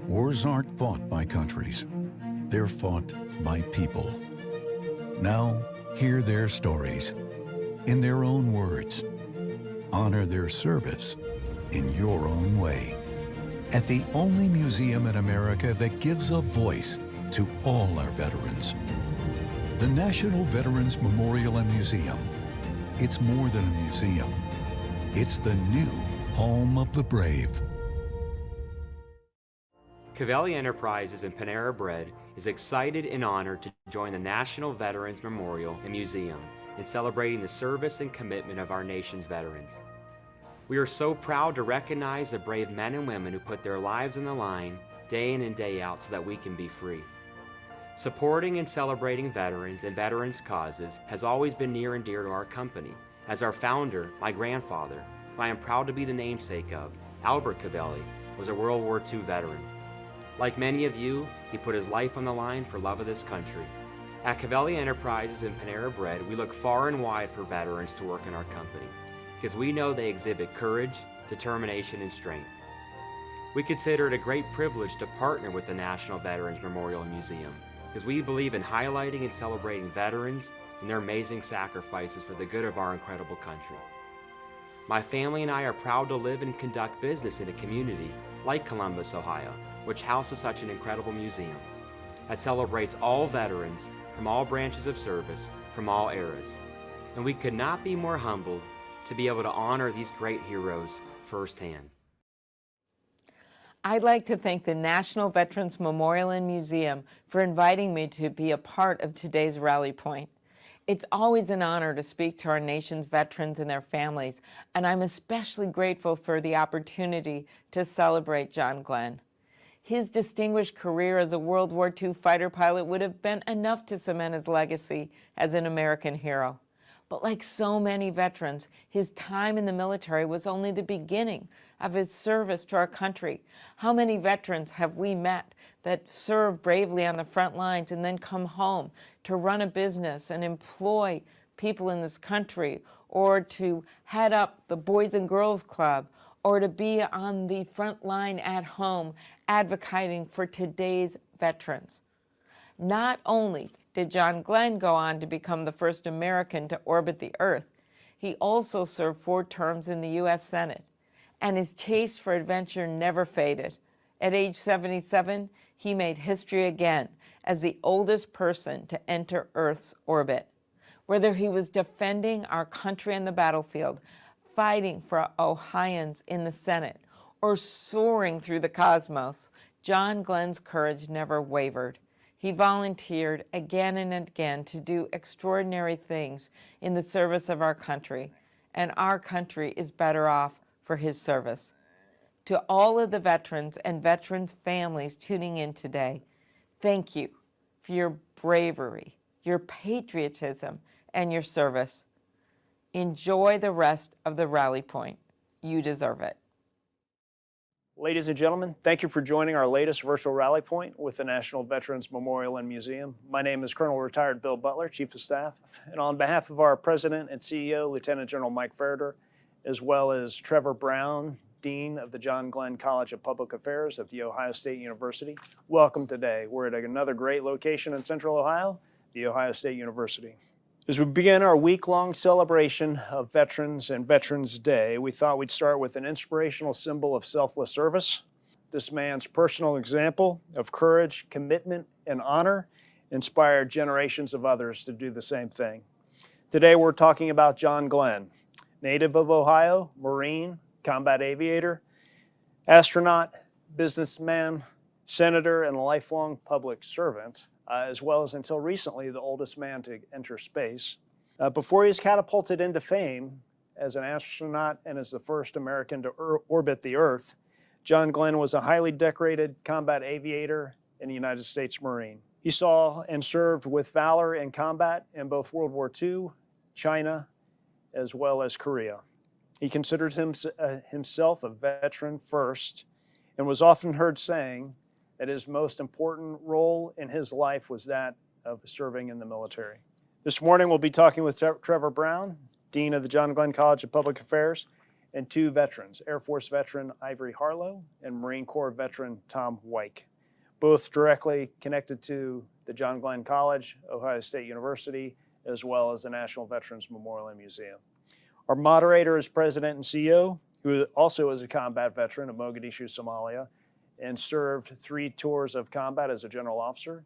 Wars aren't fought by countries. They're fought by people. Now, hear their stories in their own words. Honor their service in your own way. At the only museum in America that gives a voice to all our veterans. The National Veterans Memorial and Museum. It's more than a museum. It's the new home of the brave. Covelli Enterprises and Panera Bread is excited and honored to join the National Veterans Memorial and Museum in celebrating the service and commitment of our nation's veterans. We are so proud to recognize the brave men and women who put their lives on the line day in and day out so that we can be free. Supporting and celebrating veterans and veterans' causes has always been near and dear to our company. As our founder, my grandfather, who I am proud to be the namesake of, Albert Covelli, was a World War II veteran. Like many of you, he put his life on the line for love of this country. At Covelli Enterprises and Panera Bread, we look far and wide for veterans to work in our company, because we know they exhibit courage, determination, and strength. We consider it a great privilege to partner with the National Veterans Memorial and Museum, because we believe in highlighting and celebrating veterans and their amazing sacrifices for the good of our incredible country. My family and I are proud to live and conduct business in a community like Columbus, Ohio, which houses such an incredible museum that celebrates all veterans from all branches of service, from all eras. And we could not be more humbled to be able to honor these great heroes firsthand. I'd like to thank the National Veterans Memorial and Museum for inviting me to be a part of today's Rally Point. It's always an honor to speak to our nation's veterans and their families, and I'm especially grateful for the opportunity to celebrate John Glenn. His distinguished career as a World War II fighter pilot would have been enough to cement his legacy as an American hero. But like so many veterans, his time in the military was only the beginning of his service to our country. How many veterans have we met that serve bravely on the front lines and then come home to run a business and employ people in this country, or to head up the Boys and Girls Club, or to be on the front line at home advocating for today's veterans? Not only did John Glenn go on to become the first American to orbit the Earth, he also served 4 terms in the U.S. Senate, and his taste for adventure never faded. At age 77, he made history again as the oldest person to enter Earth's orbit. Whether he was defending our country on the battlefield, fighting for Ohioans in the Senate, or soaring through the cosmos, John Glenn's courage never wavered. He volunteered again and again to do extraordinary things in the service of our country, and our country is better off for his service. To all of the veterans and veterans' families tuning in today, thank you for your bravery, your patriotism, and your service. Enjoy the rest of the Rally Point. You deserve it. Ladies and gentlemen, thank you for joining our latest virtual Rally Point with the National Veterans Memorial and Museum. My name is Colonel Retired Bill Butler, Chief of Staff, and on behalf of our President and CEO, Lieutenant General Mike Farrader, as well as Trevor Brown, Dean of the John Glenn College of Public Affairs at The Ohio State University, welcome today. We're at another great location in Central Ohio, The Ohio State University. As we begin our week-long celebration of Veterans and Veterans Day, we thought we'd start with an inspirational symbol of selfless service. This man's personal example of courage, commitment, and honor inspired generations of others to do the same thing. Today we're talking about John Glenn, native of Ohio, Marine, combat aviator, astronaut, businessman, senator, and lifelong public servant, as well as until recently the oldest man to enter space. Before he was catapulted into fame as an astronaut and as the first American to orbit the Earth, John Glenn was a highly decorated combat aviator in the United States Marine. He saw and served with valor in combat in both World War II, China, as well as Korea. He considered himself a veteran first and was often heard saying that his most important role in his life was that of serving in the military. This morning we'll be talking with Trevor Brown, Dean of the John Glenn College of Public Affairs, and 2 veterans, Air Force veteran Ivory Harlow and Marine Corps veteran Tom Wyke, both directly connected to the John Glenn College, Ohio State University, as well as the National Veterans Memorial and Museum. Our moderator is President and CEO, who also is a combat veteran of Mogadishu, Somalia, and served 3 tours of combat as a general officer,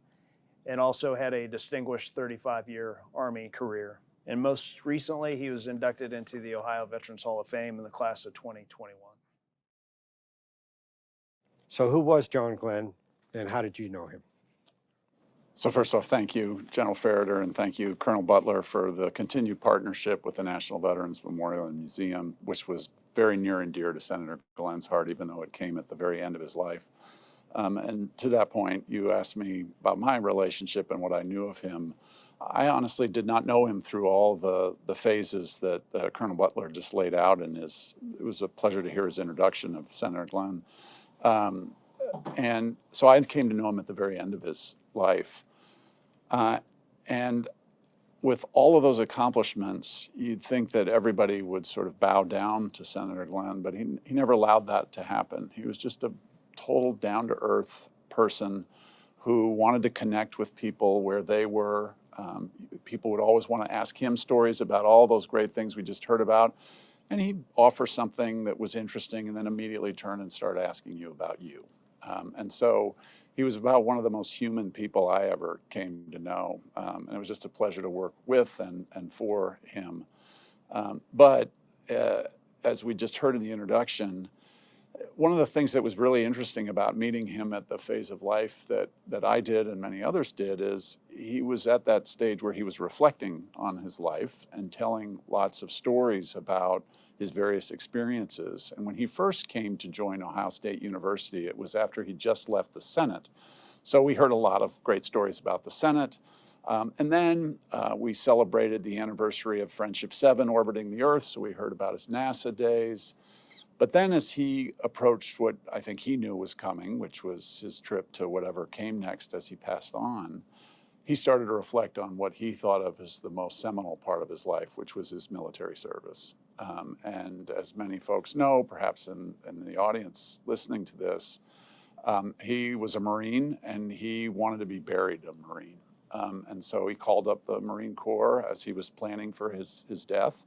and also had a distinguished 35-year Army career. And most recently, he was inducted into the Ohio Veterans Hall of Fame in the class of 2021. So who was John Glenn, and how did you know him? So first off, thank you, General Ferriter, and thank you, Colonel Butler, for the continued partnership with the National Veterans Memorial and Museum, which was very near and dear to Senator Glenn's heart, even though it came at the very end of his life. And to that point, you asked me about my relationship and what I knew of him. I honestly did not know him through all the phases that Colonel Butler just laid out in his. It was a pleasure to hear his introduction of Senator Glenn. And so I came to know him at the very end of his life. And with all of those accomplishments, you'd think that everybody would sort of bow down to Senator Glenn, but he never allowed that to happen. He was just a total down-to-earth person who wanted to connect with people where they were. People would always want to ask him stories about all those great things we just heard about, and he'd offer something that was interesting and then immediately turn and start asking you about you. And so he was about one of the most human people I ever came to know, and it was just a pleasure to work with and for him. But as we just heard in the introduction, one of the things that was really interesting about meeting him at the phase of life that I did and many others did is he was at that stage where he was reflecting on his life and telling lots of stories about his various experiences. And when he first came to join Ohio State University, it was after he just left the Senate. So we heard a lot of great stories about the Senate. And then we celebrated the anniversary of Friendship 7 orbiting the Earth, so we heard about his NASA days. But then as he approached what I think he knew was coming, which was his trip to whatever came next as he passed on, he started to reflect on what he thought of as the most seminal part of his life, which was his military service. And as many folks know, perhaps in the audience listening to this, he was a Marine and he wanted to be buried a Marine. And so he called up the Marine Corps as he was planning for his death.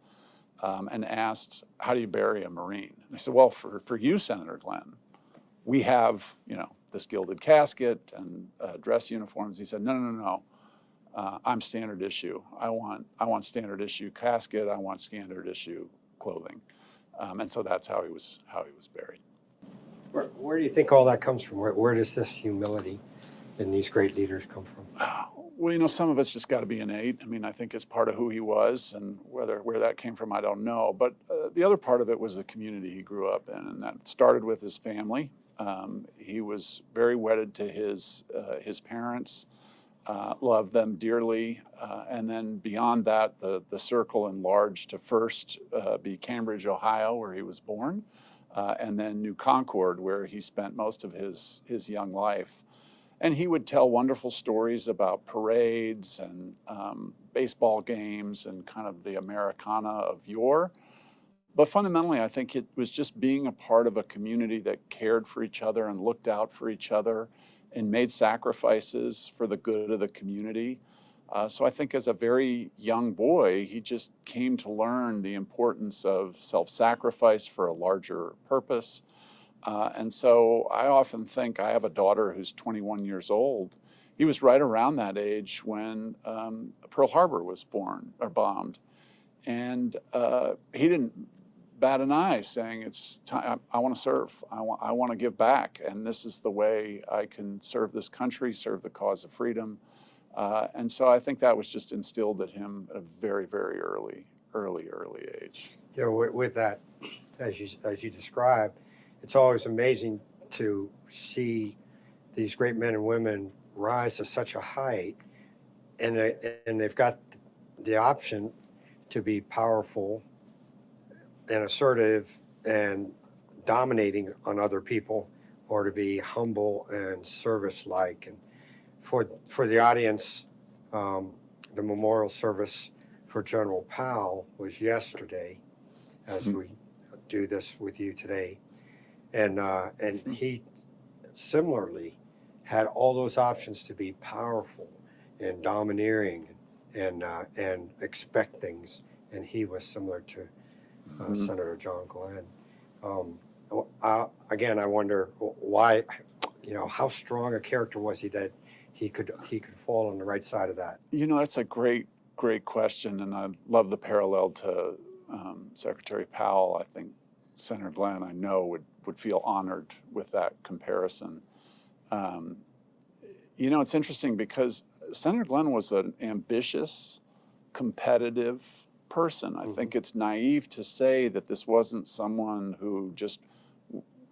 And asked, how do you bury a Marine? They said, well, for you, Senator Glenn, we have, this gilded casket and dress uniforms. He said, no. I'm standard issue. I want standard issue casket. I want standard issue clothing. And so that's how he was buried. Where do you think all that comes from? Where does this humility in these great leaders come from? Well, some of it's just got to be innate. I mean, I think it's part of who he was, and where that came from, I don't know. But the other part of it was the community he grew up in, and that started with his family. He was very wedded to his parents, loved them dearly, and then beyond that, the circle enlarged to first be Cambridge, Ohio, where he was born, and then New Concord, where he spent most of his young life. And he would tell wonderful stories about parades and baseball games and kind of the Americana of yore. But fundamentally, I think it was just being a part of a community that cared for each other and looked out for each other and made sacrifices for the good of the community. So I think as a very young boy, he just came to learn the importance of self-sacrifice for a larger purpose. And so I often think, I have a daughter who's 21 years old. He was right around that age when Pearl Harbor was bombed. And he didn't bat an eye, saying, it's time, I want to serve, I want to give back. And this is the way I can serve this country, serve the cause of freedom. And so I think that was just instilled in him at a very, very early age. With that, as you described, it's always amazing to see these great men and women rise to such a height, and they've got the option to be powerful and assertive and dominating on other people, or to be humble and service-like. And for the audience, the memorial service for General Powell was yesterday, as we do this with you today. And he similarly had all those options to be powerful and domineering and expect things. And he was similar to Senator John Glenn. Again, I wonder why, how strong a character was he that he could fall on the right side of that? That's a great question, and I love the parallel to Secretary Powell. I think Senator Glenn, I know, would feel honored with that comparison. It's interesting because Senator Glenn was an ambitious, competitive person. I think it's naive to say that this wasn't someone who just,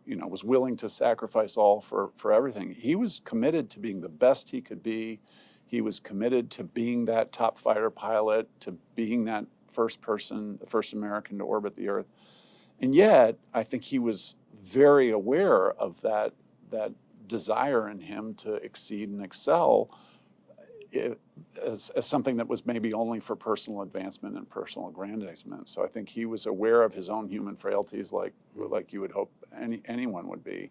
was willing to sacrifice all for everything. He was committed to being the best he could be. He was committed to being that top fighter pilot, to being that first American to orbit the Earth. And yet, I think he was very aware of that desire in him to exceed and excel as something that was maybe only for personal advancement and personal aggrandizement. So I think he was aware of his own human frailties, like you would hope anyone would be.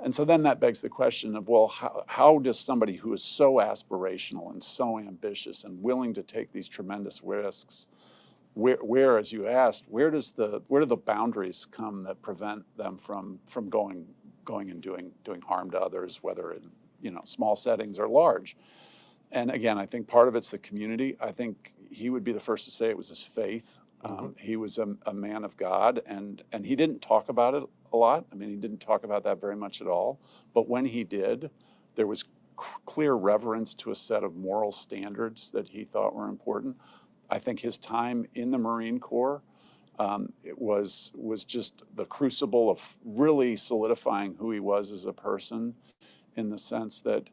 And so then that begs the question of, well, how does somebody who is so aspirational and so ambitious and willing to take these tremendous risks, where, as you asked, where do the boundaries come that prevent them from going and doing harm to others, whether in small settings or large? And again, I think part of it's the community. I think he would be the first to say it was his faith. He was a man of God, and he didn't talk about it a lot. I mean, he didn't talk about that very much at all. But when he did, there was clear reverence to a set of moral standards that he thought were important. I think his time in the Marine Corps, it was just the crucible of really solidifying who he was as a person, in the sense that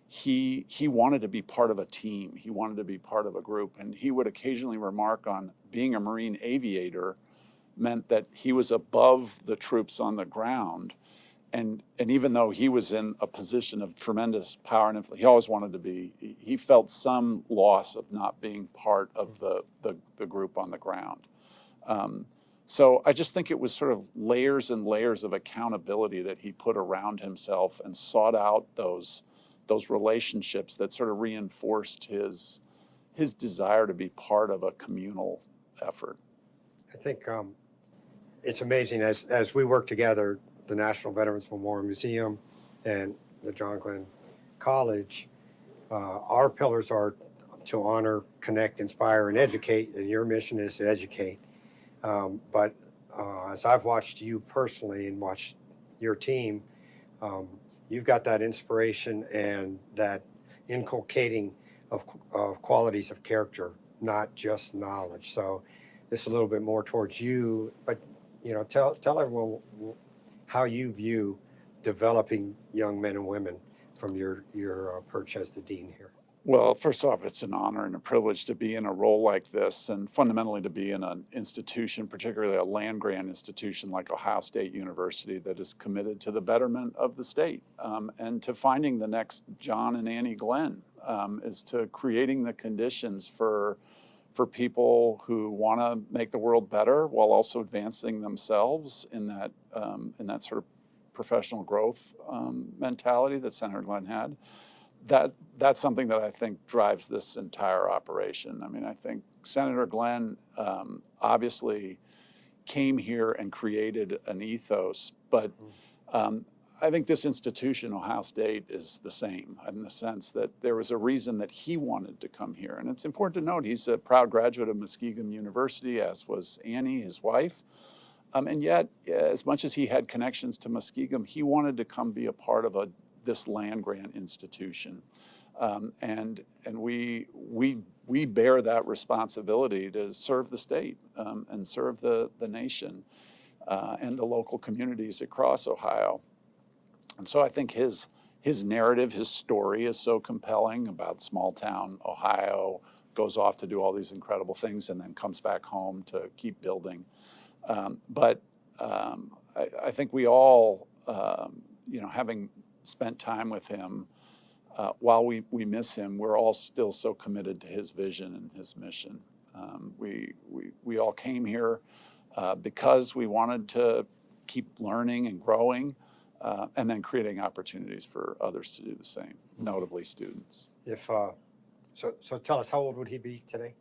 he wanted to be part of a team. He wanted to be part of a group. And he would occasionally remark on being a Marine aviator meant that he was above the troops on the ground. And even though he was in a position of tremendous power and influence, he always wanted to be, he felt some loss of not being part of the group on the ground. So I just think it was sort of layers and layers of accountability that he put around himself and sought out those relationships that sort of reinforced his desire to be part of a communal effort. I think it's amazing as we work together, the National Veterans Memorial Museum and the John Glenn College, our pillars are to honor, connect, inspire, and educate, and your mission is to educate. But as I've watched you personally and watched your team, you've got that inspiration and that inculcating of qualities of character, not just knowledge. So this is a little bit more towards you, but tell everyone how you view developing young men and women from your perch as the dean here. Well, first off, it's an honor and a privilege to be in a role like this, and fundamentally to be in an institution, particularly a land-grant institution like Ohio State University, that is committed to the betterment of the state and to finding the next John and Annie Glenn, is to creating the conditions for people who want to make the world better while also advancing themselves in that sort of professional growth mentality that Senator Glenn had. That's something that I think drives this entire operation. I mean, I think Senator Glenn obviously came here and created an ethos, but I think this institution, Ohio State, is the same in the sense that there was a reason that he wanted to come here. And it's important to note he's a proud graduate of Muskingum University, as was Annie, his wife. And yet, as much as he had connections to Muskingum, he wanted to come be a part of this land-grant institution. And we bear that responsibility to serve the state and serve the nation and the local communities across Ohio. And so I think his narrative, his story is so compelling about small town Ohio, goes off to do all these incredible things and then comes back home to keep building. But I think we all, having spent time with him, while we miss him, we're all still so committed to his vision and his mission. We all came here because we wanted to keep learning and growing, and then creating opportunities for others to do the same, notably students. So tell us, how old would he be today?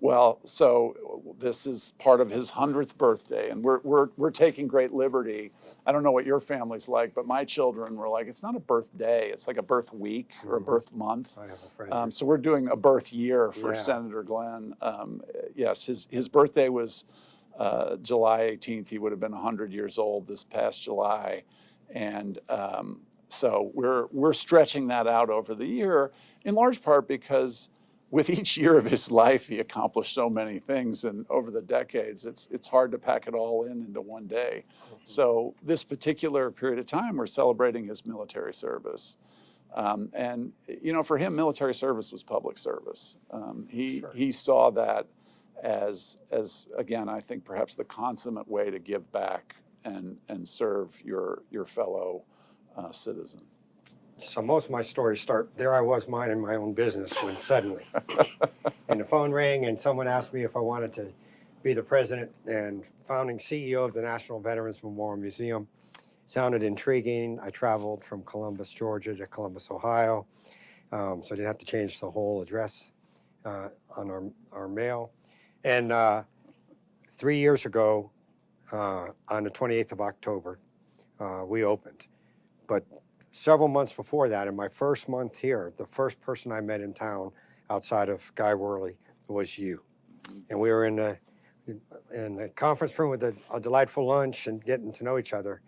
Well, so this is part of his 100th birthday, and we're taking great liberty. I don't know what your family's like, but my children were like, it's not a birthday, it's like a birth week or a birth month. I have a friend. So we're doing a birth year for Yeah. Senator Glenn. Yes, his birthday was July 18th. He would have been 100 years old this past July, and so we're stretching that out over the year, in large part because with each year of his life, he accomplished so many things, and over the decades, it's hard to pack it all into one day. So this particular period of time, we're celebrating his military service. And you know, for him, military service was public service. He saw that as again, I think perhaps the consummate way to give back and serve your fellow citizen. So most of my stories start, there I was minding my own business when suddenly, and the phone rang and someone asked me if I wanted to be the president and founding CEO of the National Veterans Memorial Museum. Sounded intriguing. I traveled from Columbus, Georgia to Columbus, Ohio, so I didn't have to change the whole address on our mail. And 3 years ago, on the 28th of October, we opened. But several months before that, in my first month here, the first person I met in town outside of Guy Worley was you. And we were in a conference room with a delightful lunch and getting to know each other.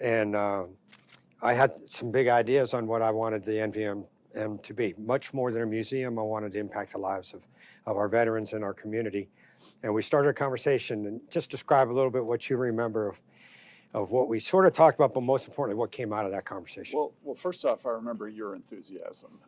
And I had some big ideas on what I wanted the NVM to be. Much more than a museum, I wanted to impact the lives of our veterans in our community. And we started a conversation, and just describe a little bit what you remember of what we sort of talked about, but most importantly, what came out of that conversation. Well, first off, I remember your enthusiasm,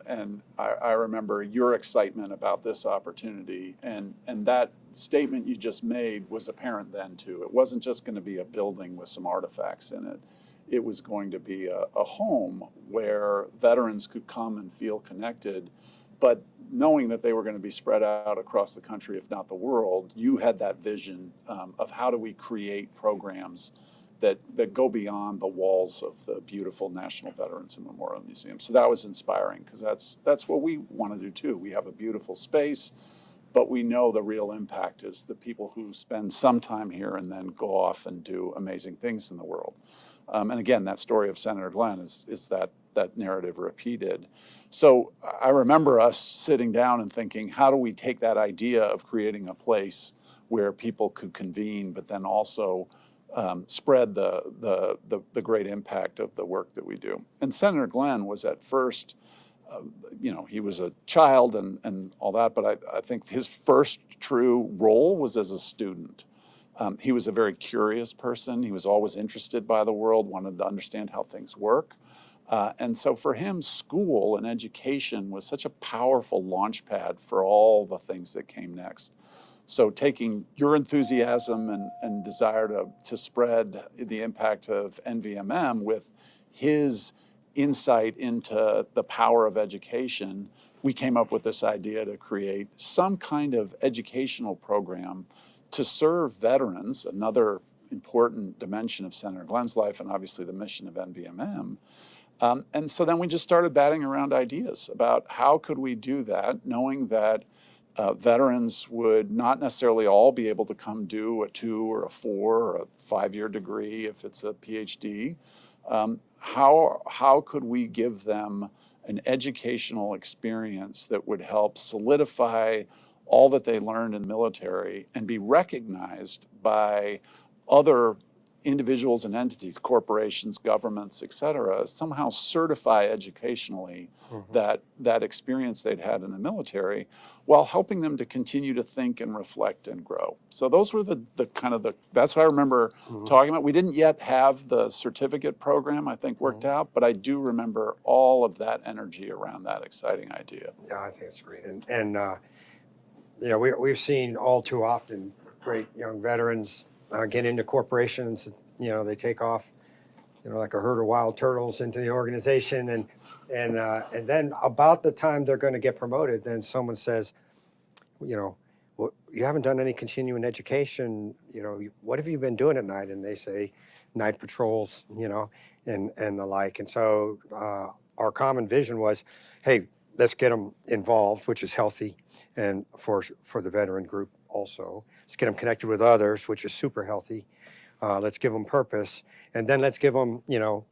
and I remember your excitement about this opportunity, and that statement you just made was apparent then too. It wasn't just going to be a building with some artifacts in it. It was going to be a home where veterans could come and feel connected, but knowing that they were going to be spread out across the country, if not the world. You had that vision of how do we create programs that go beyond the walls of the beautiful National Veterans and Memorial Museum. So that was inspiring, because that's what we want to do too. We have a beautiful space, but we know the real impact is the people who spend some time here and then go off and do amazing things in the world. And again, that story of Senator Glenn is that narrative repeated. So I remember us sitting down and thinking, how do we take that idea of creating a place where people could convene, but then also spread the great impact of the work that we do. And Senator Glenn was at first, he was a child and all that, but I think his first true role was as a student. He was a very curious person. He was always interested by the world, wanted to understand how things work. And so for him, school and education was such a powerful launch pad for all the things that came next. So taking your enthusiasm and desire to spread the impact of NVMM with his insight into the power of education, we came up with this idea to create some kind of educational program to serve veterans, another important dimension of Senator Glenn's life and obviously the mission of NVMM. And so then we just started batting around ideas about how could we do that, knowing that veterans would not necessarily all be able to come do a 2 or a 4 or a 5-year degree if it's a PhD. How could we give them an educational experience that would help solidify all that they learned in the military and be recognized by other individuals and entities, corporations, governments, et cetera, somehow certify educationally that experience they'd had in the military, while helping them to continue to think and reflect and grow. So those were that's what I remember talking about. We didn't yet have the certificate program, I think, worked out, but I do remember all of that energy around that exciting idea. Yeah, I think it's great. And we've seen all too often great young veterans get into corporations. They take off, like a herd of wild turtles into the organization, and then about the time they're going to get promoted, then someone says, well, you haven't done any continuing education, you know, what have you been doing at night? And they say night patrols, you know, and the like. And so our common vision was, hey, let's get them involved, which is healthy, and for the veteran group also. Let's get them connected with others, which is super healthy. Let's give them purpose, and then let's give them, you know,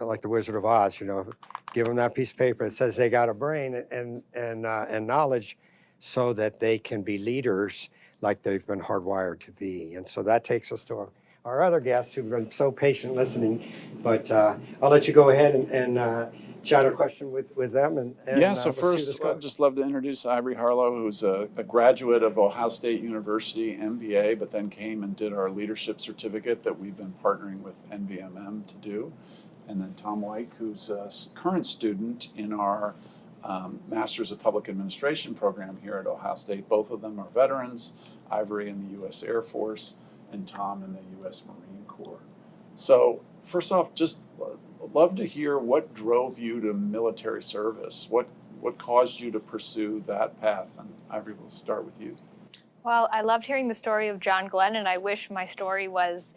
like the Wizard of Oz, you know, give them that piece of paper that says they got a brain and knowledge, so that they can be leaders like they've been hardwired to be. And so that takes us to our other guests who've been so patient listening. But I'll let you go ahead and chat a question with them. And Yeah, so let's see where this first, goes. I'd just love to introduce Ivory Harlow, who's a graduate of Ohio State University, MBA, but then came and did our leadership certificate that we've been partnering with NVMM to do. And then Tom White, who's a current student in our Masters of Public Administration program here at Ohio State. Both of them are veterans, Ivory in the U.S. Air Force and Tom in the U.S. Marine Corps. So first off, just love to hear what drove you to military service. What caused you to pursue that path? And Ivory, we'll start with you. Well, I loved hearing the story of John Glenn, and I wish my story was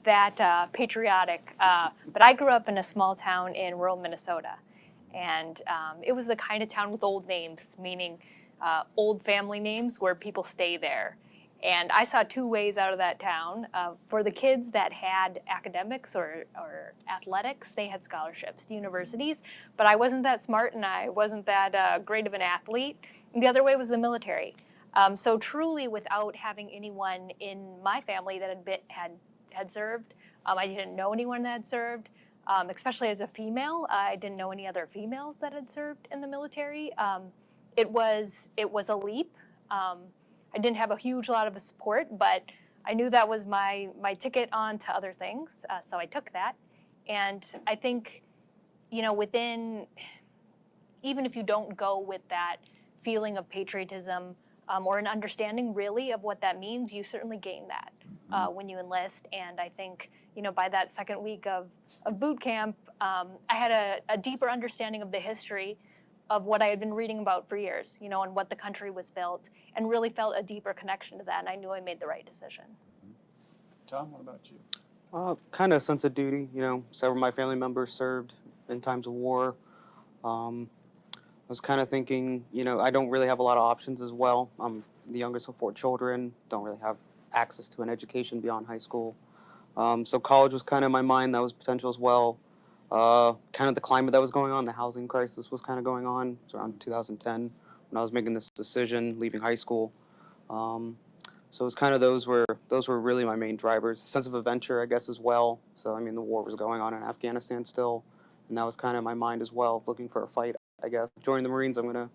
that patriotic. But I grew up in a small town in rural Minnesota, and it was the kind of town with old names, meaning old family names where people stay there. And I saw two ways out of that town. For the kids that had academics or athletics, they had scholarships to universities, but I wasn't that smart and I wasn't that great of an athlete. And the other way was the military. So truly, without having anyone in my family that had served, I didn't know anyone that had served. Especially as a female, I didn't know any other females that had served in the military. It was a leap. I didn't have a huge lot of support, but I knew that was my ticket on to other things, so I took that. And I think, you know, even if you don't go with that feeling of patriotism or an understanding really of what that means, you certainly gain that when you enlist. And I think, you know, by that second week of boot camp, I had a deeper understanding of the history of what I had been reading about for years, you know, and what the country was built, and really felt a deeper connection to that, and I knew I made the right decision. Tom, what about you? Kind of a sense of duty, you know. Several of my family members served in times of war. I was kind of thinking, you know, I don't really have a lot of options as well. I'm the youngest of 4 children, don't really have access to an education beyond high school. So college was kind of in my mind, that was potential as well. Kind of the climate that was going on, the housing crisis was kind of going on. It was around 2010 when I was making this decision, leaving high school. So it was kind of those were really my main drivers. A sense of adventure, I guess, as well. So I mean, the war was going on in Afghanistan still, and that was kind of my mind as well, looking for a fight, I guess. Joining the Marines, I'm gonna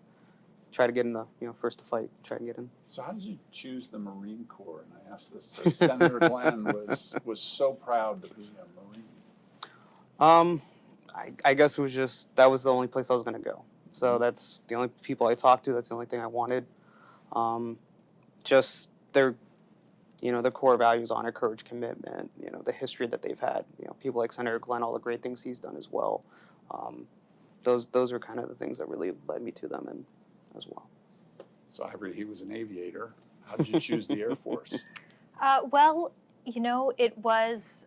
try to get in the, you know, first to fight, try to get in. So how did you choose the Marine Corps? And I asked this, Senator Glenn was so proud to be a Marine. I guess it was just, that was the only place I was going to go. So that's the only people I talked to. That's the only thing I wanted. Just their, you know, their core values, honor, courage, commitment, you know, the history that they've had, you know, people like Senator Glenn, all the great things he's done as well. Those are kind of the things that really led me to them and as well. So Ivory, he was an aviator. How did you choose the Air Force? Well, you know, it was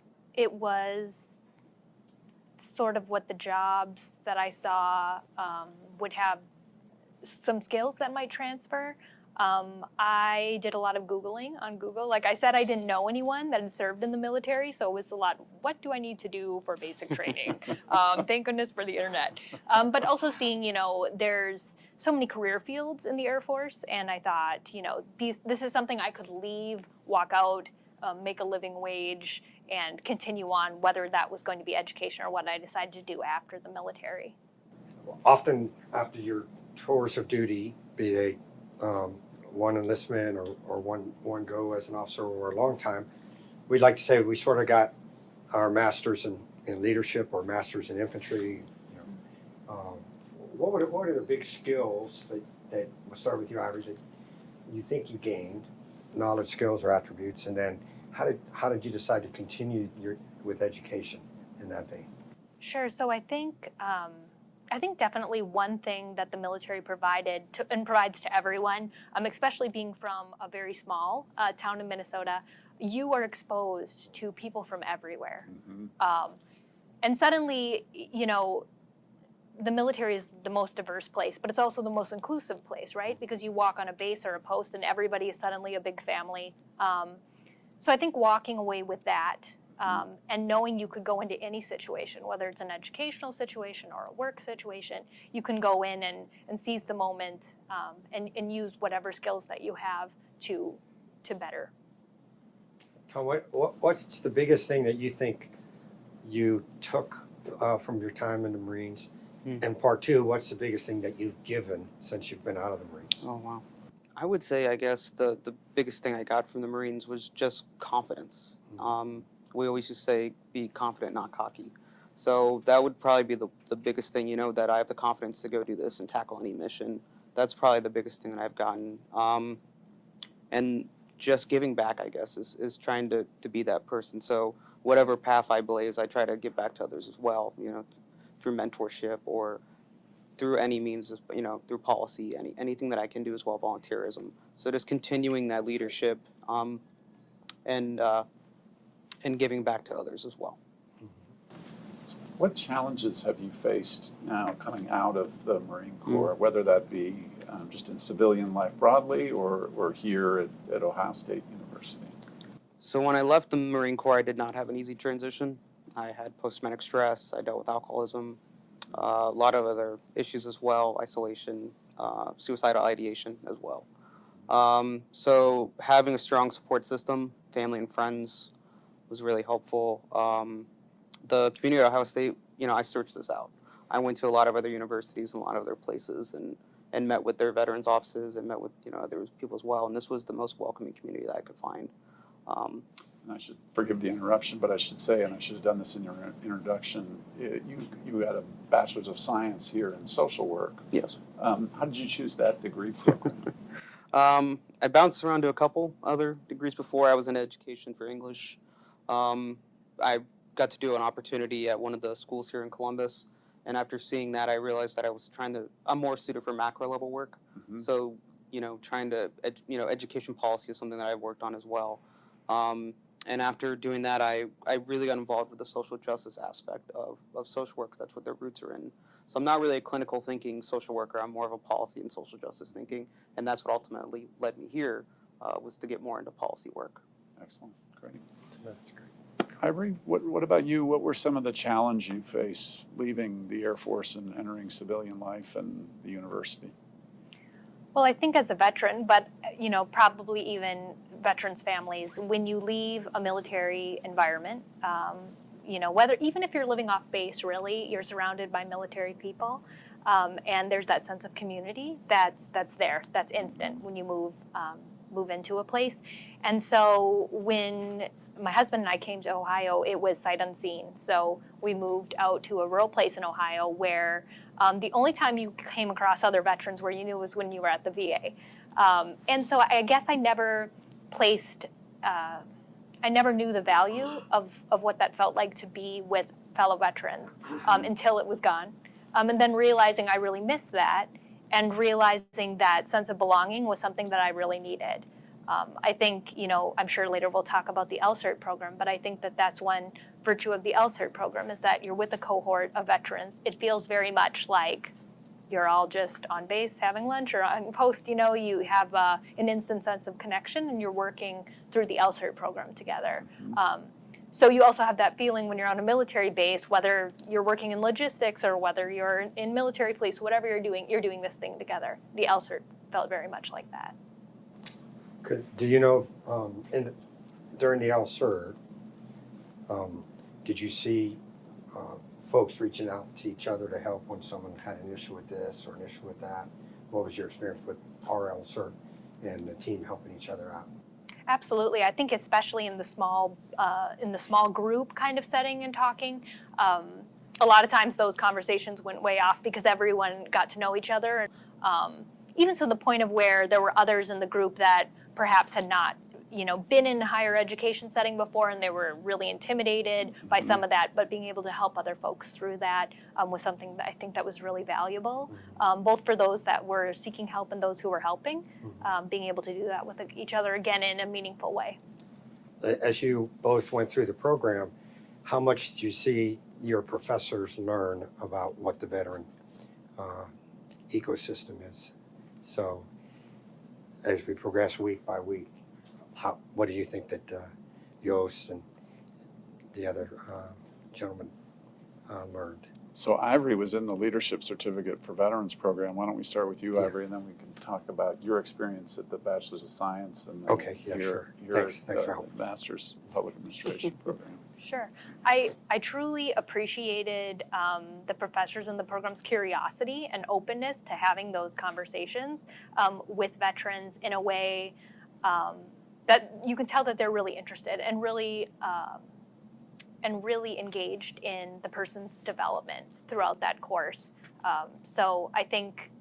sort of what the jobs that I saw would have some skills that might transfer. I did a lot of Googling on Google. Like I said, I didn't know anyone that had served in the military, so it was a lot, what do I need to do for basic training? Thank goodness for the internet. But also seeing, you know, there's so many career fields in the Air Force, and I thought, you know, this is something I could leave, walk out, make a living wage, and continue on, whether that was going to be education or what I decided to do after the military. Often after your tours of duty, be they one enlistment or one go as an officer or a long time, we'd like to say we sort of got our masters in leadership or masters in infantry. You know, what are the big skills that we'll start with you, Ivory, that you think you gained, knowledge, skills, or attributes, and then how did you decide to continue with education in that vein? Sure. So I think I think definitely one thing that the military provided to, and provides to everyone, especially being from a very small town in Minnesota, you are exposed to people from everywhere. And suddenly, the military is the most diverse place, but it's also the most inclusive place, right? Because you walk on a base or a post and everybody is suddenly a big family. So I think walking away with that and knowing you could go into any situation, whether it's an educational situation or a work situation, you can go in and seize the moment and use whatever skills that you have to better. Tom, what's the biggest thing that you think you took from your time in the Marines? And part two, what's the biggest thing that you've given since you've been out of the Marines? Oh, wow. I would say, I guess, the biggest thing I got from the Marines was just confidence. We always used to say, be confident, not cocky. So that would probably be the biggest thing, that I have the confidence to go do this and tackle any mission. That's probably the biggest thing that I've gotten. And just giving back, I guess, is trying to be that person. So whatever path I blaze, I try to give back to others as well, through mentorship or through any means of, through policy, anything that I can do as well, volunteerism. So just continuing that leadership and giving back to others as well. What challenges have you faced now coming out of the Marine Corps, whether that be just in civilian life broadly or here at Ohio State University? So when I left the Marine Corps, I did not have an easy transition. I had post-traumatic stress, I dealt with alcoholism, a lot of other issues as well, isolation, suicidal ideation as well. So having a strong support system, family and friends, was really helpful. The community at Ohio State, I searched this out. I went to a lot of other universities and a lot of other places and met with their veterans offices and met with other people as well. And this was the most welcoming community that I could find. And I should forgive the interruption, but I should say, and I should have done this in your introduction, you had a Bachelor's of Science here in social work. Yes. How did you choose that degree program? I bounced around to a couple other degrees before. I was in education for English. I got to do an opportunity at one of the schools here in Columbus, and after seeing that, I realized that I'm more suited for macro level work. So, trying to, education policy is something that I've worked on as well. And after doing that, I really got involved with the social justice aspect of social work, because that's what their roots are in. So I'm not really a clinical thinking social worker. I'm more of a policy and social justice thinking, and that's what ultimately led me here, was to get more into policy work. Excellent, great. That's great. Ivory, what about you? What were some of the challenges you faced leaving the Air Force and entering civilian life and the university? Well, I think as a veteran, but probably even veterans' families, when you leave a military environment, even if you're living off base, really, you're surrounded by military people, and there's that sense of community that's there, that's instant when you move into a place. And so when my husband and I came to Ohio, it was sight unseen. So we moved out to a rural place in Ohio where the only time you came across other veterans where you knew was when you were at the VA. And so I guess I never knew the value of what that felt like to be with fellow veterans until it was gone. And then realizing I really missed that, and realizing that sense of belonging was something that I really needed. I think, I'm sure later we'll talk about the LCERT program, but I think that that's one virtue of the LCERT program, is that you're with a cohort of veterans. It feels very much like you're all just on base having lunch, or on post, you have an instant sense of connection, and you're working through the LCERT program together. So you also have that feeling when you're on a military base, whether you're working in logistics or whether you're in military police, whatever you're doing this thing together. The LCERT felt very much like that. Do you know, during the LCERT, did you see folks reaching out to each other to help when someone had an issue with this or an issue with that? What was your experience with our LCERT and the team helping each other out? Absolutely. I think especially in the small group kind of setting and talking, a lot of times those conversations went way off because everyone got to know each other. Even to the point of where there were others in the group that perhaps had not, been in a higher education setting before and they were really intimidated by some of that, but being able to help other folks through that was something that I think that was really valuable, both for those that were seeking help and those who were helping, being able to do that with each other again in a meaningful way. As you both went through the program, how much did you see your professors learn about what the veteran ecosystem is? So as we progress week by week, what do you think that Yost and the other gentlemen learned? So Ivory was in the Leadership Certificate for Veterans program. Why don't we start with you, Ivory, and then we can talk about your experience at the Bachelor's of Science and then sure. Thanks for helping. Master's Public Administration program. Sure. I truly appreciated the professors in the program's curiosity and openness to having those conversations with veterans in a way that you can tell that they're really interested and really engaged in the person's development throughout that course. So I think,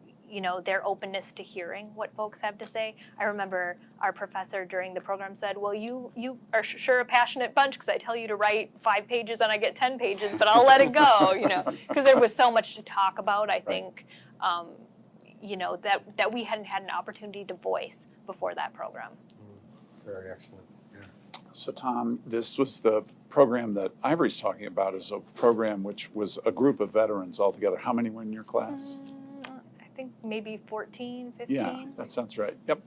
their openness to hearing what folks have to say. I remember our professor during the program said, well, you are sure a passionate bunch because I tell you to write 5 pages and I get 10 pages, but I'll let it go, because there was so much to talk about, I think, that we hadn't had an opportunity to voice before that program. Very excellent. Yeah. So Tom, this was the program that Ivory's talking about, is a program which was a group of veterans altogether. How many were in your class? I think maybe 14, 15. Yeah, that sounds right. Yep.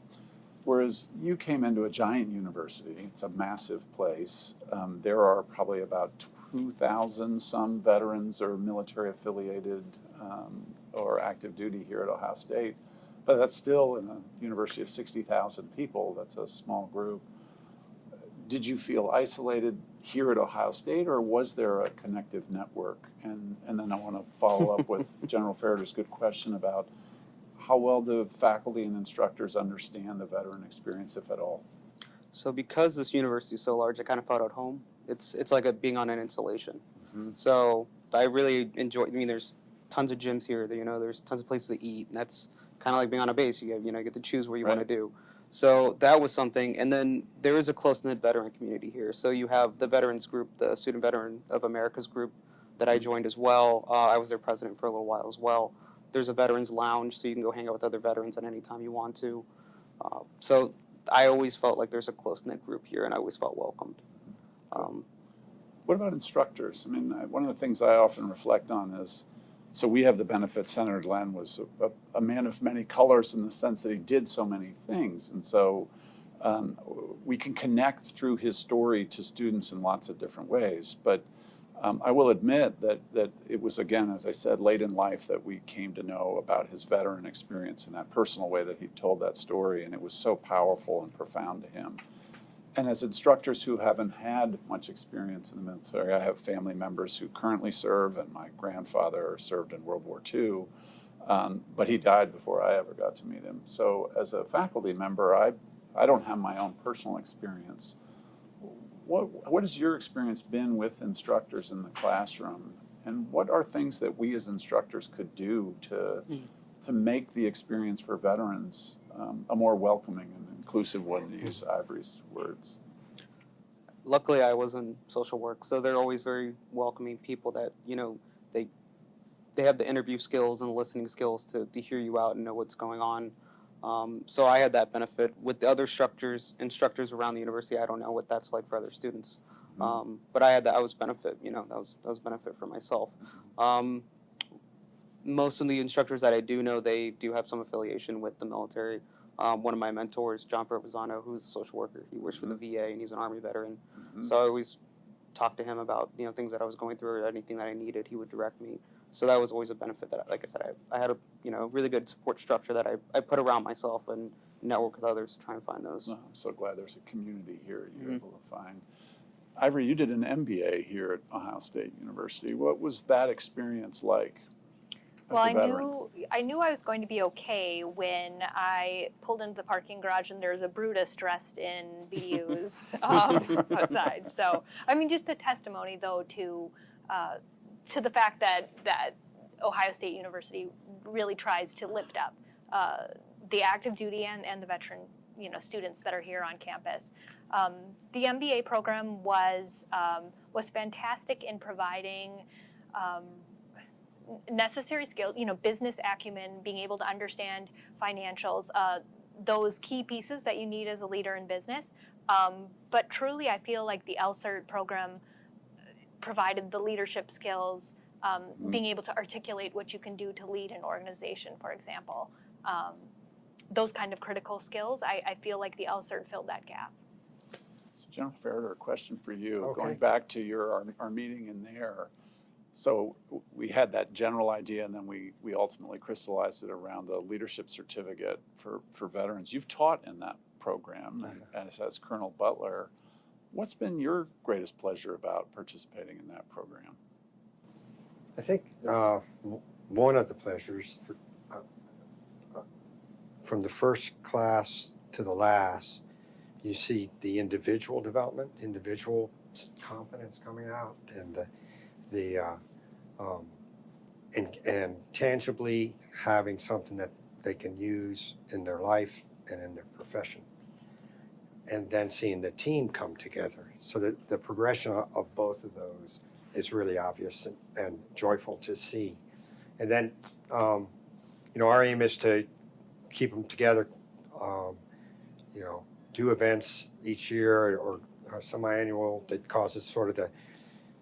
Whereas you came into a giant university, it's a massive place. There are probably about 2,000 some veterans or military affiliated or active duty here at Ohio State. But that's still in a university of 60,000 people. That's a small group. Did you feel isolated here at Ohio State, or was there a connective network? And then I want to follow up with General Ferreter's good question about how well do faculty and instructors understand the veteran experience, if at all? So because this university is so large, I kind of felt at home. It's like being on an installation. So I really enjoy. There's tons of gyms here. There's tons of places to eat, and that's kind of like being on a base. You get to choose what you want to do. So that was something. And then there is a close-knit veteran community here. So you have the veterans group, the Student Veteran of America's group that I joined as well. I was their president for a little while as well. There's a veterans lounge, so you can go hang out with other veterans at any time you want to. So I always felt like there's a close-knit group here, and I always felt welcomed. What about instructors? One of the things I often reflect on is, so we have the benefit, Senator Glenn was a man of many colors in the sense that he did so many things. And so we can connect through his story to students in lots of different ways. But I will admit that it was, again, as I said, late in life that we came to know about his veteran experience in that personal way that he told that story. And it was so powerful and profound to him. And as instructors who haven't had much experience in the military, I have family members who currently serve, and my grandfather served in World War II, but he died before I ever got to meet him. So as a faculty member, I don't have my own personal experience. What has your experience been with instructors in the classroom, and what are things that we as instructors could do to make the experience for veterans a more welcoming and inclusive one, to use Ivory's words? Luckily, I was in social work, so they're always very welcoming people that, they have the interview skills and the listening skills to hear you out and know what's going on. So I had that benefit. With the other instructors around the university, I don't know what that's like for other students. But I had that. I was benefit. That was benefit for myself. Most of the instructors that I do know, they do have some affiliation with the military. One of my mentors, John Provenzano, who's a social worker, he works for the VA and he's an Army veteran. So I always talked to him about things that I was going through or anything that I needed. He would direct me. So that was always a benefit that, like I said, I had a really good support structure that I put around myself and network with others to try and find those. I'm so glad there's a community here you're able to find. Ivory, you did an MBA here at Ohio State University. What was that experience like? Well, I knew I was going to be okay when I pulled into the parking garage and there's a Brutus dressed in BDUs outside. So, just the testimony, though, to the fact that Ohio State University really tries to lift up the active duty and the veteran students that are here on campus. The MBA program was fantastic in providing necessary skills, business acumen, being able to understand financials, those key pieces that you need as a leader in business. But truly, I feel like the LCERT program provided the leadership skills, being able to articulate what you can do to lead an organization, for example. Those kind of critical skills, I feel like the LCERT filled that gap. So General Farrader, a question for you. Okay. Going back to our meeting in there, so we had that general idea, and then we ultimately crystallized it around the leadership certificate for veterans. You've taught in that program as Colonel Butler. What's been your greatest pleasure about participating in that program? I think one of the pleasures from the first class to the last, you see the individual development, individual confidence coming out, and and tangibly having something that they can use in their life and in their profession. And then seeing the team come together. So that the progression of both of those is really obvious and joyful to see. And then, our aim is to keep them together, do events each year or semi-annual that causes sort of the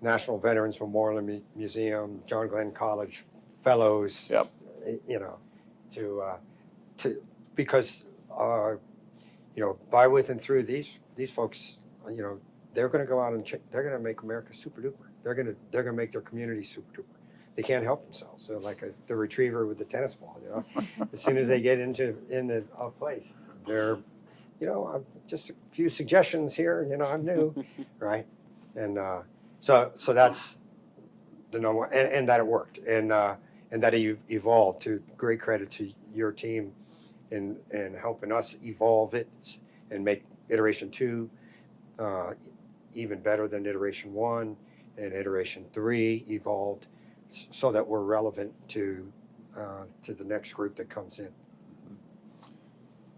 National Veterans Memorial Museum, John Glenn College Fellows, Yep. Because by, with, and through these folks, they're going to go out and they're going to make America super duper. They're going to make their community super duper. They can't help themselves. So like the retriever with the tennis ball, as soon as they get into a place, they're, just a few suggestions here. I'm new, right? And so that's the number one, and that it worked, and that it evolved. To great credit to your team in helping us evolve it and make iteration 2 even better than iteration 1, and iteration 3 evolved so that we're relevant to the next group that comes in.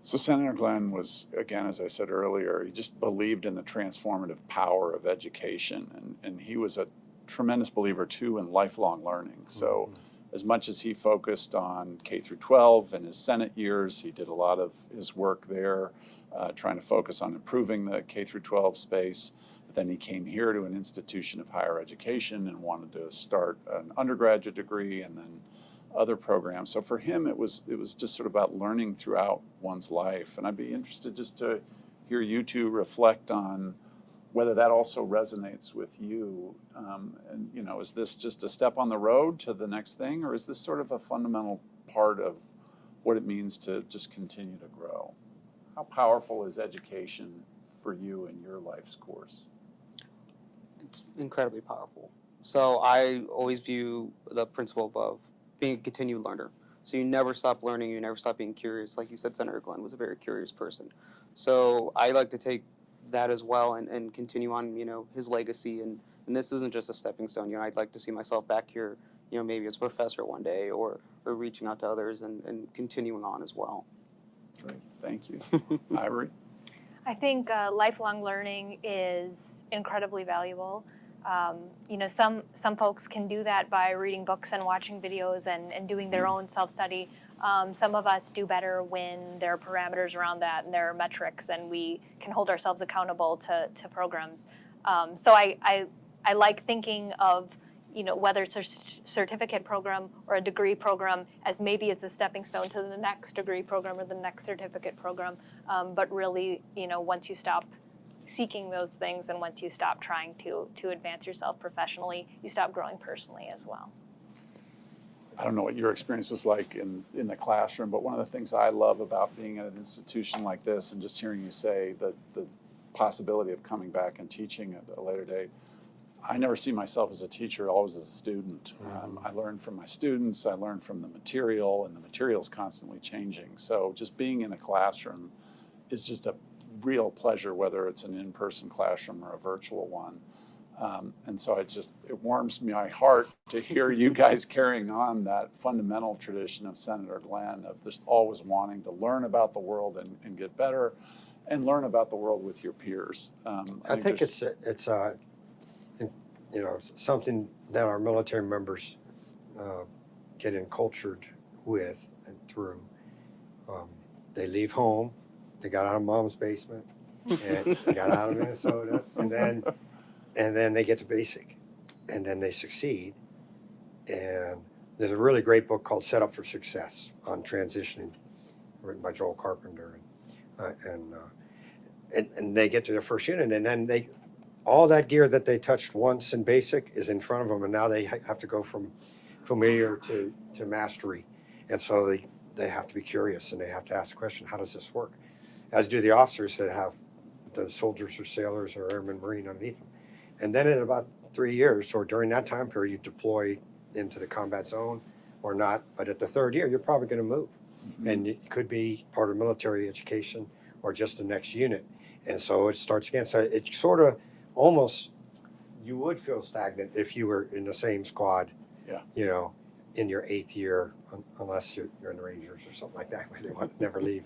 So Senator Glenn was, again, as I said earlier, he just believed in the transformative power of education, and he was a tremendous believer too in lifelong learning. So as much as he focused on K through 12 in his Senate years, he did a lot of his work there, trying to focus on improving the K through 12 space. But then he came here to an institution of higher education and wanted to start an undergraduate degree and then other programs. So for him, it was just sort of about learning throughout one's life. And I'd be interested just to hear you two reflect on whether that also resonates with you. And is this just a step on the road to the next thing, or is this sort of a fundamental part of what it means to just continue to grow? How powerful is education for you in your life's course? It's incredibly powerful. So I always view the principle of being a continued learner. So you never stop learning, you never stop being curious. Like you said, Senator Glenn was a very curious person. So I like to take that as well and continue on, his legacy. And this isn't just a stepping stone. I'd like to see myself back here, maybe as a professor one day or reaching out to others and continuing on as well. Great, thank you. Ivory? I think lifelong learning is incredibly valuable. Some folks can do that by reading books and watching videos and doing their own self-study. Some of us do better when there are parameters around that and there are metrics and we can hold ourselves accountable to programs. So I like thinking of, whether it's a certificate program or a degree program as maybe it's a stepping stone to the next degree program or the next certificate program. But really, once you stop seeking those things and once you stop trying to advance yourself professionally, you stop growing personally as well. I don't know what your experience was like in the classroom, but one of the things I love about being at an institution like this and just hearing you say the possibility of coming back and teaching at a later date, I never see myself as a teacher, always as a student. I learn from my students, I learn from the material, and the material is constantly changing. So just being in a classroom is just a real pleasure, whether it's an in-person classroom or a virtual one. And so it warms my heart to hear you guys carrying on that fundamental tradition of Senator Glenn, of just always wanting to learn about the world and get better, and learn about the world with your peers. I think it's something that our military members get encultured with and through. They leave home, they got out of mom's basement, and they got out of Minnesota, and then they get to basic, and then they succeed. And there's a really great book called Set Up for Success on transitioning, written by Joel Carpenter, and they get to their first unit, and then all that gear that they touched once in basic is in front of them, and now they have to go from familiar to mastery. And so they have to be curious, and they have to ask the question, how does this work? As do the officers that have the soldiers or sailors or airmen, marine underneath them. And then in about 3 years, or during that time period, you deploy into the combat zone or not. But at the third year, you're probably going to move. Mm-hmm. And it could be part of military education or just the next unit. And so it starts again. So it sort of almost, you would feel stagnant if you were in the same squad, in your 8th year, unless you're in the Rangers or something like that, where they want to never leave.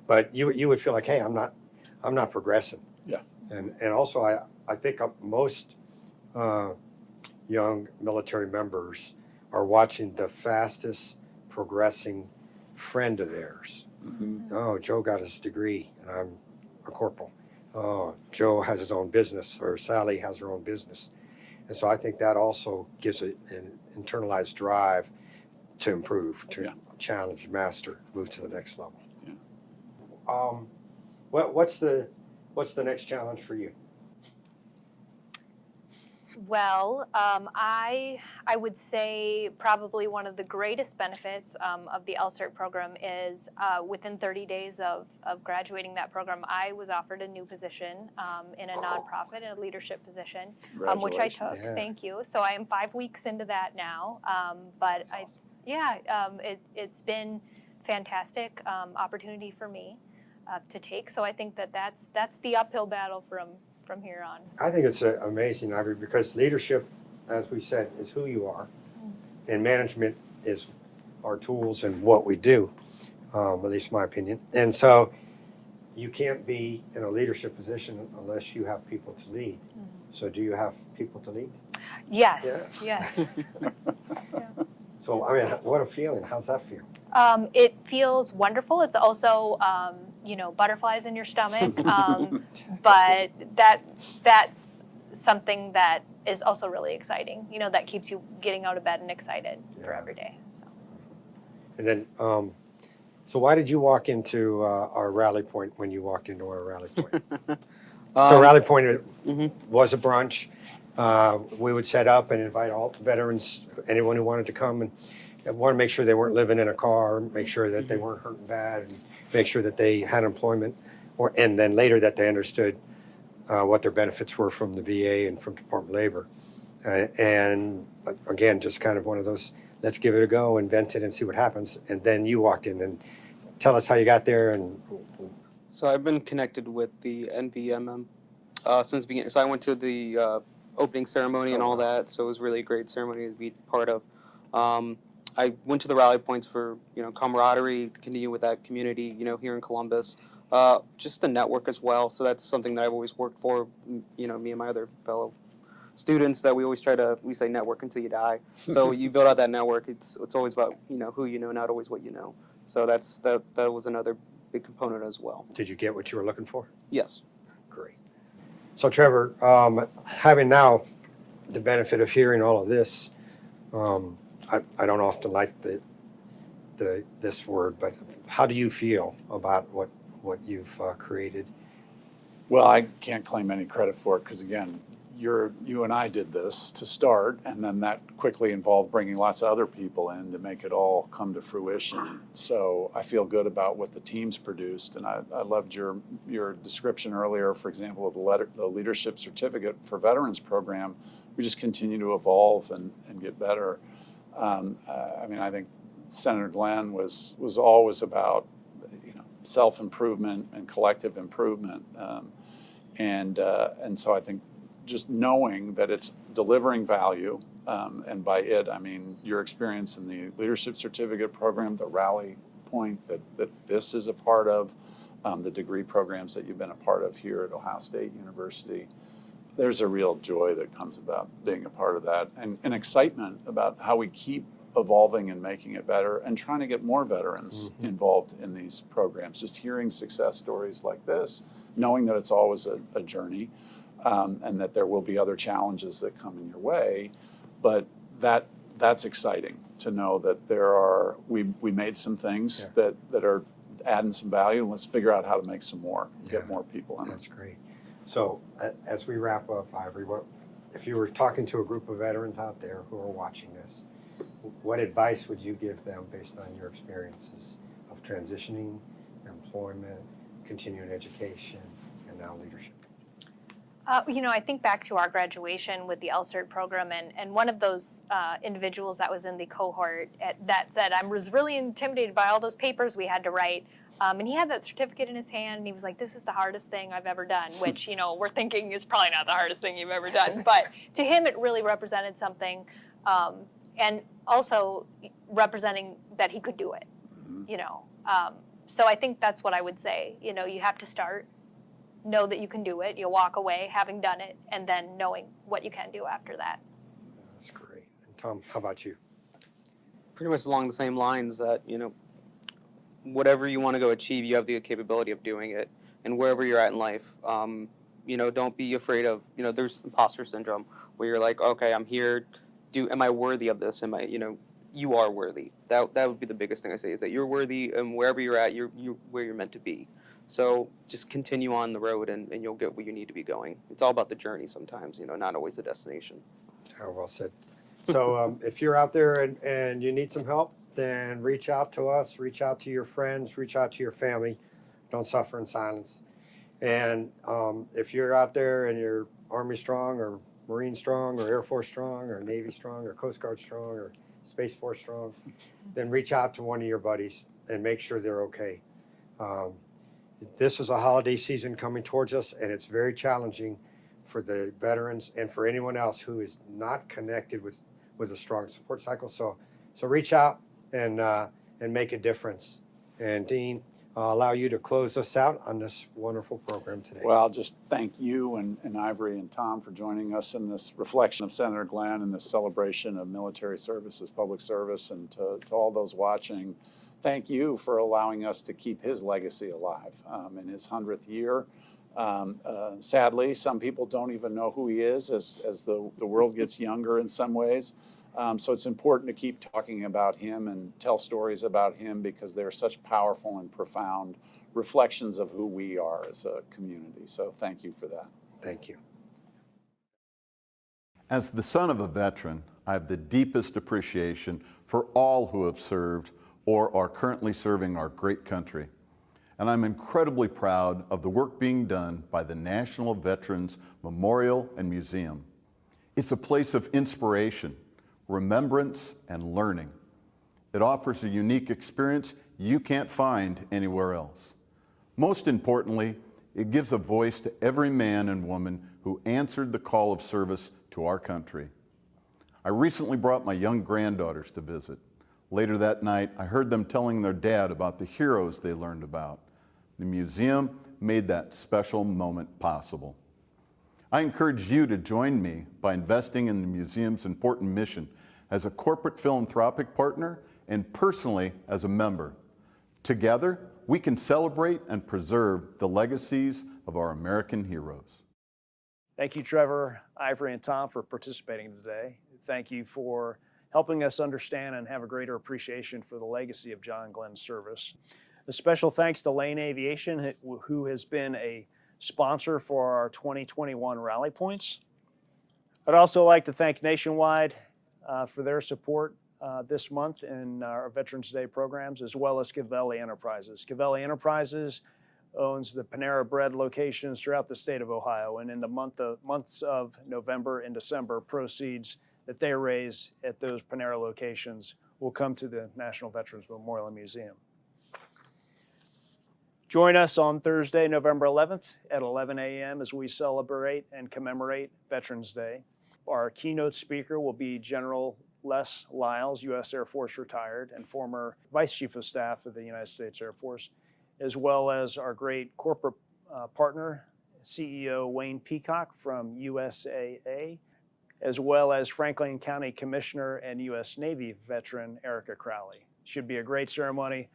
But you would feel like, hey, I'm not progressing. Yeah. And also I think most young military members are watching the fastest progressing friend of theirs. Mm-hmm. Oh, Joe got his degree and I'm a corporal. Oh, Joe has his own business, or Sally has her own business. And so I think that also gives an internalized drive to improve, to challenge, master, move to the next level. Yeah. What's the next challenge for you? Well, I would say probably one of the greatest benefits of the LCERT program is within 30 days of graduating that program, I was offered a new position in a nonprofit, in a leadership position, which I took. Yeah. Thank you. So I am 5 weeks into that now. But awesome. It's been fantastic opportunity for me to take. So I think that's the uphill battle from here on. I think it's amazing, Ivory, because leadership, as we said, is who you are, and management is our tools and what we do, at least my opinion. And so you can't be in a leadership position unless you have people to lead. Mm-hmm. So do you have people to lead? Yes. Yeah. So, I mean, what a feeling. How's that feel? It feels wonderful. It's also, butterflies in your stomach. But that's something that is also really exciting. That keeps you getting out of bed and excited for every day. So. And then, so why did you walk into our rally point when you walked into our rally point? So rally point was a brunch. We would set up and invite all veterans, anyone who wanted to come, and want to make sure they weren't living in a car, make sure that they weren't hurting bad, and make sure that they had employment, and then later that they understood what their benefits were from the VA and from Department of Labor. And again, just kind of one of those, let's give it a go, invent it and see what happens. And then you walked in, and tell us how you got there. And so I've been connected with the NVMM since the beginning. So I went to the opening ceremony and all that, so it was really a great ceremony to be part of. I went to the rally points for camaraderie, to continue with that community, here in Columbus, just the network as well. So that's something that I've always worked for. Me and my other fellow students, that we always we say network until you die. So you build out that network. It's always about who you know, not always what you know. So that was another big component as well. Did you get what you were looking for? Yes. Great. So Trevor, having now the benefit of hearing all of this, I don't often like this word, but how do you feel about what you've created? Well, I can't claim any credit for it because, again, you and I did this to start, and then that quickly involved bringing lots of other people in to make it all come to fruition. So I feel good about what the team's produced, and I loved your description earlier, for example, of the Leadership Certificate for Veterans program. We just continue to evolve and get better. I think Senator Glenn was always about self-improvement and collective improvement, and so I think just knowing that it's delivering value, and by it, I mean your experience in the Leadership Certificate Program, the Rally Point that this is a part of, the degree programs that you've been a part of here at Ohio State University. There's a real joy that comes about being a part of that, and excitement about how we keep evolving and making it better and trying to get more veterans involved in these programs. Just hearing success stories like this, knowing that it's always a journey, and that there will be other challenges that come in your way, but that's exciting to know that we made some things that are adding some value. Let's figure out how to make some more, get more people in. That's great. So as we wrap up, Ivory, if you were talking to a group of veterans out there who are watching this, what advice would you give them based on your experiences of transitioning, employment, continuing education, and now leadership? I think back to our graduation with the LCERT program, and one of those individuals that was in the cohort that said, I was really intimidated by all those papers we had to write. And he had that certificate in his hand, and he was like, this is the hardest thing I've ever done, which, we're thinking is probably not the hardest thing you've ever done. But to him, it really represented something, and also representing that he could do it, So I think that's what I would say. You have to start, know that you can do it. You'll walk away having done it, and then knowing what you can do after that. That's great. And Tom, how about you? Pretty much along the same lines that, whatever you want to go achieve, you have the capability of doing it. And wherever you're at in life, don't be afraid of, there's imposter syndrome where you're like, okay, I'm here. Am I worthy of this? Am I, you are worthy. That would be the biggest thing I say, is that you're worthy, and wherever you're at, you're where you're meant to be. So just continue on the road, and you'll get where you need to be going. It's all about the journey sometimes, not always the destination. Oh, well said. So if you're out there and you need some help, then reach out to us, reach out to your friends, reach out to your family. Don't suffer in silence. And if you're out there and you're Army strong or Marine strong or Air Force strong or Navy strong or Coast Guard strong or Space Force strong, then reach out to one of your buddies and make sure they're okay. This is a holiday season coming towards us, and it's very challenging for the veterans and for anyone else who is not connected with a strong support cycle. So reach out and make a difference. And Dean, I'll allow you to close us out on this wonderful program today. Well, I'll just thank you and Ivory and Tom for joining us in this reflection of Senator Glenn and this celebration of military services, public service, and to all those watching, thank you for allowing us to keep his legacy alive in his 100th year. Sadly, some people don't even know who he is as the world gets younger in some ways. So it's important to keep talking about him and tell stories about him, because they're such powerful and profound reflections of who we are as a community. So thank you for that. Thank you. As the son of a veteran, I have the deepest appreciation for all who have served or are currently serving our great country. And I'm incredibly proud of the work being done by the National Veterans Memorial and Museum. It's a place of inspiration, remembrance, and learning. It offers a unique experience you can't find anywhere else. Most importantly, it gives a voice to every man and woman who answered the call of service to our country. I recently brought my young granddaughters to visit. Later that night, I heard them telling their dad about the heroes they learned about. The museum made that special moment possible. I encourage you to join me by investing in the museum's important mission as a corporate philanthropic partner and personally as a member. Together, we can celebrate and preserve the legacies of our American heroes. Thank you, Trevor, Ivory, and Tom for participating today. Thank you for helping us understand and have a greater appreciation for the legacy of John Glenn's service. A special thanks to Lane Aviation, who has been a sponsor for our 2021 Rally Points. I'd also like to thank Nationwide for their support this month in our Veterans Day programs, as well as Cavelli Enterprises. Cavelli Enterprises owns the Panera Bread locations throughout the state of Ohio, and in the months of November and December, proceeds that they raise at those Panera locations will come to the National Veterans Memorial and Museum. Join us on Thursday, November 11th at 11 a.m. as we celebrate and commemorate Veterans Day. Our keynote speaker will be General Les Lyles, U.S. Air Force retired and former Vice Chief of Staff of the United States Air Force, as well as our great corporate partner, CEO Wayne Peacock from USAA, as well as Franklin County Commissioner and U.S. Navy veteran Erica Crowley. Should be a great ceremony,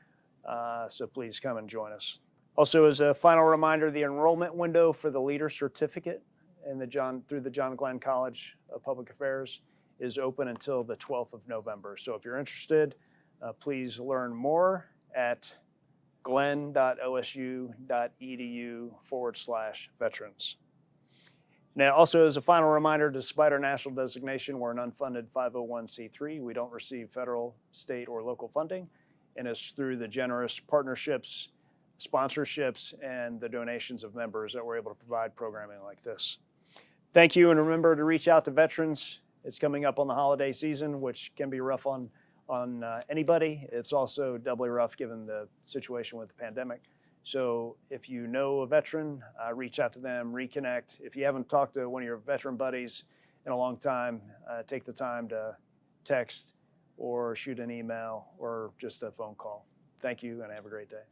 so please come and join us. Also, as a final reminder, the enrollment window for the Leader Certificate through the John Glenn College of Public Affairs is open until the 12th of November. So if you're interested, please learn more at glenn.osu.edu/veterans. Now, also as a final reminder, despite our national designation, we're an unfunded 501c3. We don't receive federal, state, or local funding, and it's through the generous partnerships, sponsorships, and the donations of members that we're able to provide programming like this. Thank you, and remember to reach out to veterans. It's coming up on the holiday season, which can be rough on anybody. It's also doubly rough given the situation with the pandemic. So if you know a veteran, reach out to them, reconnect. If you haven't talked to one of your veteran buddies in a long time, take the time to text or shoot an email or just a phone call. Thank you, and have a great day.